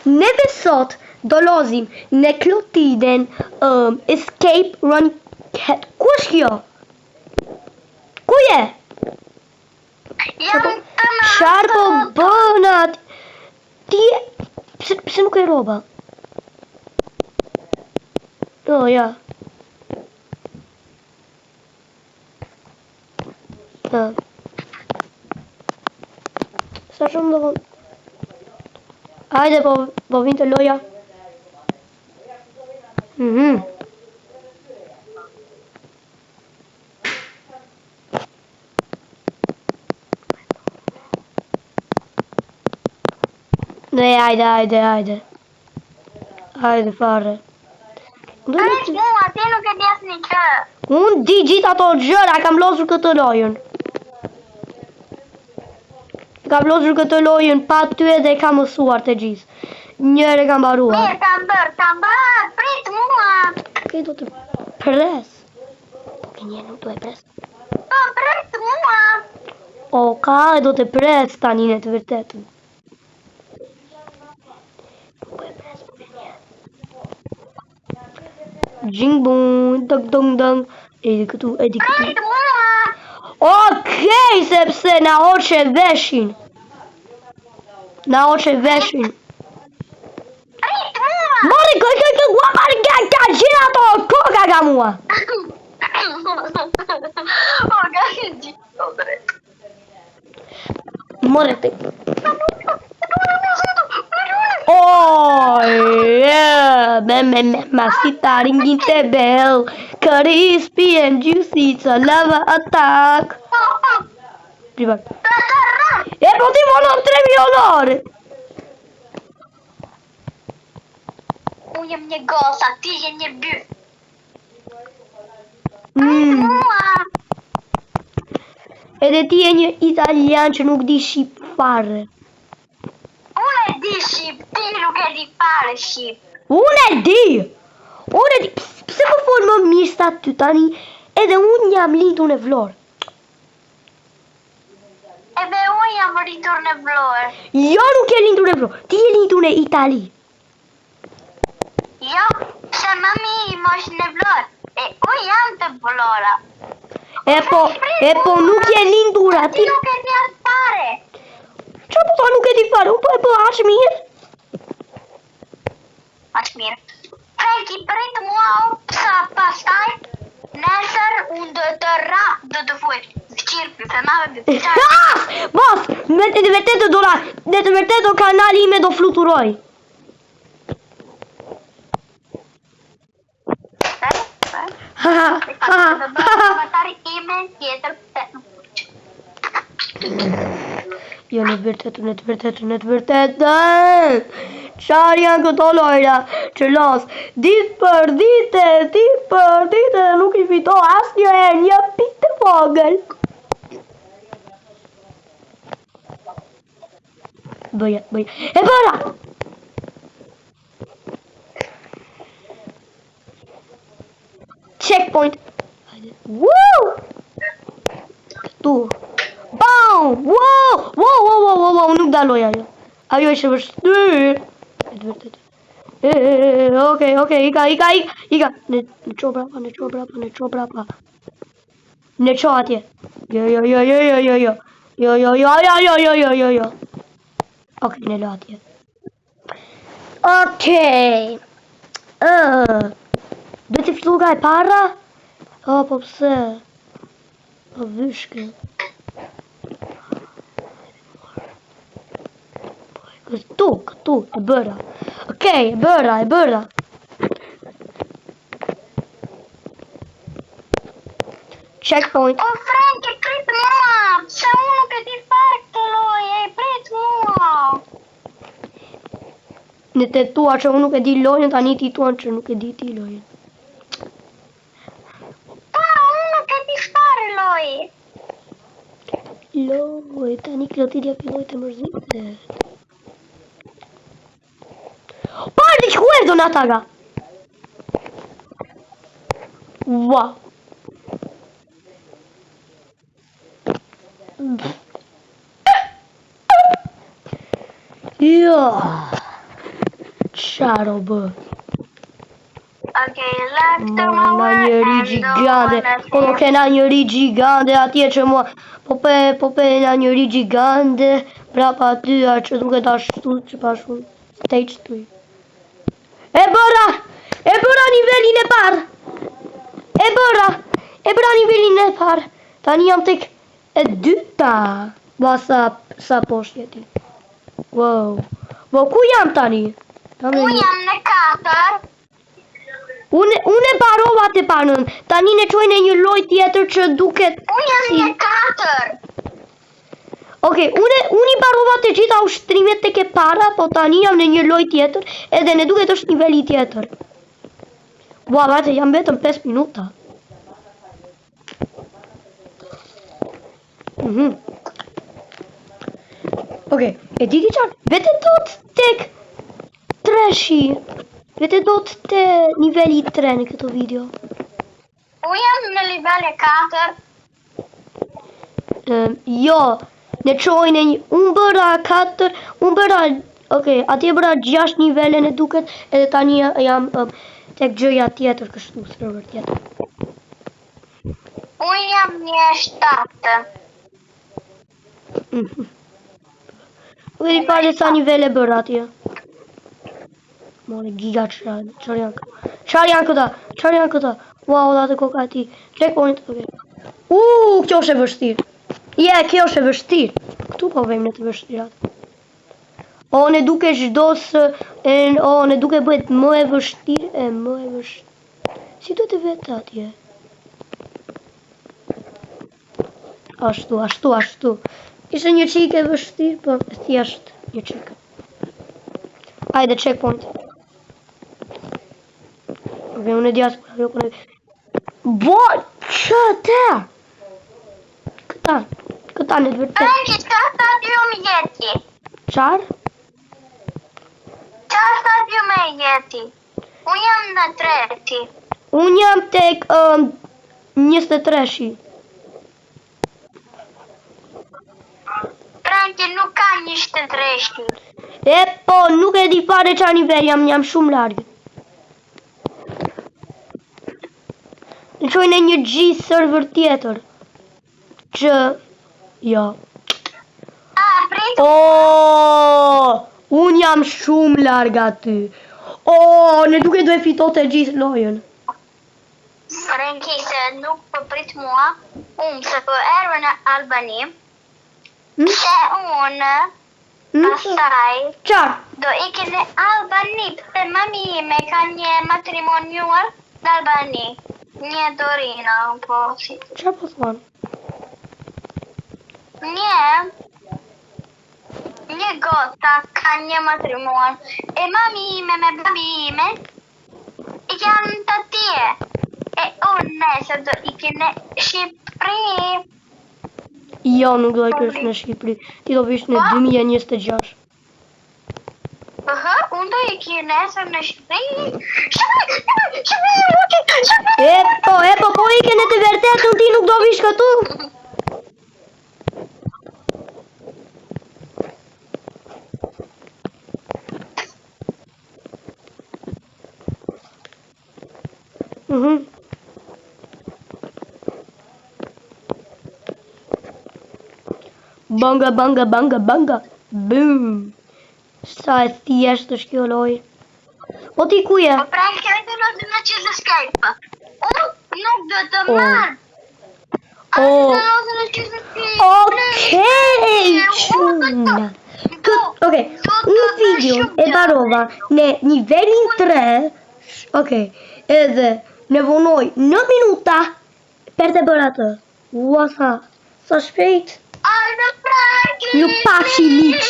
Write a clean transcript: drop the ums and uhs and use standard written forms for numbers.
Neve sot do lozim në Clotiden Escape Run Cat. Ku është kjo? Ku je? Çfarë po bën atë? Ti pse nuk e roba? Oh ja. Sa shumë do vonë. Hajde po vinte loja. Ne, hajde. Hajde fare. Prit mua, ti nuk e di asnjë gjë. Unë di gjithë ato gjëra, kam lozur këtë lojën. Kam lozur këtë lojën pa ty edhe kam mësuar të gjithë. Njëre kam baruar. Mirë, kam bër, prit mua. Okej, do të pres. Po një nuk do e pres. Po, prit mua. Oka, do të pres tani në të vërtetën. Gjing bun, dong. Edi këtu. Prit mua. Okej, sepse na hoqe veshin. Prit mua. Mori, guapari ka gjira ato, koka ka mua. O, ka gjithë, drejt. More te. Masita ringing the bell, crispy and juicy, it's a lava attack. Prima. E potevo 3 milioni. Unë jem një gosa, ti je një byf. Mua. Edhe ti je një italian që nuk di shqip fare. Unë e di shqip, ti nuk e di fare shqip. Unë e di. Pse po fol më mirë sa ty tani? Edhe unë jam lindur në Vlorë. Edhe unë jam rritur në Vlorë. Jo, nuk je lindur në Vlorë. Ti je lindur në Itali. Jo, se mami im është në Vlorë. E unë jam të Vlora. E po nuk je lindur aty. Ti nuk e di as fare. Qa po ta nuk e di fare? Unë po aq mirë. Aq mirë. Franki, prit mua sa pastaj nesër unë do të rap, do të fuj qirpi, se nave dhe të Bos, në të vërtetë kanali ime do fluturoj. Komentari ime tjetër Jo, në të vërtetë. Qarë janë këto lojra që los ditë për dite nuk i fito as një pik të vogël. Bëja. E bëra! Checkpoint. Woo! Tu. Bam! Wow! Nuk da loja jo. Ajo ishte vështirë. Okej, ika. Në qo brapa. Në qo atje. Jo. Okej, në lo atje. Okej. Do të fluga e para? Po pse? Po vyshke. Këtu, e bëra. Okej, e bëra. Checkpoint. O, Franki, prit mua, se unë nuk e di fare këtë loje, prit mua. Në të tua që unë nuk e di lojën, tani ti tuan që nuk e di ti lojën. Unë nuk e di fare loje. Lojë, tani Clotidja filloj të mërzitet. Parli që kuer do në ataga. Wow. Jo. Qaro bë? Okay, left to my Na way njëri and gjigande. don't Po nuk kena njëri gjigande atje që mua. Po pe na njëri gjigande. Brapa aty që duket ashtu që pa shumë. Stage 3. E bëra nivelin e parë. E bëra nivelin e parë. Tani jam tek e dyta. Ba sa poshtë jeti. Wow. Po ku jam tani? Unë jam në 4. Unë e barova të panën. Tani ne çojnë një loj tjetër që duket. Unë jam në 4. Okej, unë i barova të gjitha ushtrimet tek e para, po tani jam në një loj tjetër, edhe ne duket është niveli tjetër. Ua, vajte, jam vetëm 5 minuta. Okej, e di qarë, vete do të tek treshi. Vete do të niveli 3 në këto video. Unë jam në nivel e 4. Jo, ne qojnë unë bëra 4, unë bëra, okej, atje bëra 6 nivele në duket, edhe tani jam tek gjëja tjetër, kështu, server tjetër. Unë jam një 7. Unë i pare sa nivele bëra atje. Mone, giga qërë janë këta. Wow, da të koka ti. Checkpoint, okej. Kjo është e vështirë. Kjo është e vështirë. Këtu po vejmë në të vështirat. Ne duke zhdosë, ne duke bëhet më e vështirë, Si do të vetë atje? Ashtu. Ishte një qik e vështirë, po thjesht një qik. Hajde, checkpoint. Okej, unë e dja s'pura, Bo, që te? Këta në të vërtet. Franki, çfarë stadium jeti? Qarë? Çfarë stadium e jeti? Unë jam në 3. Unë jam tek 23-shi. Franki, nuk ka 23-shi. Po, nuk e di fare qa nivel, jam shumë largë. Në qojnë një gjithë server tjetër. Që, jo. Prit. Unë jam shumë largë aty. Ne duke do e fitote gjithë lojën. Franki, se nuk përprit mua, se për erë në Albani, se unë, pastaj, do iki në Albani, se mami ime ka një matrimoniuar në Albani. Një Dorina, po si. Qa po thonë? Një gota ka një matrimon. E mami ime me babi ime i janë të tje. E unë nëse do iki në Shqipëri. Jo, nuk do ikësh në Shqipëri. Ti do vish në 2026. Unë do iki nëse në Shqipëri. Po ike në të vërtet, ti nuk do vish këtu. Banga. Boom. Sa e thjesht është kjo loj. O ti ku je? Po prank kjo e të lojtë në që zë Skype. Nuk do të marrë. Okej, quna. Okej, unë video e barova në nivelin 3. Okej, edhe ne vonoj 9 minuta për të bërë atë. Ua sa shpejt. Aldo Franki! Ju pashi miq.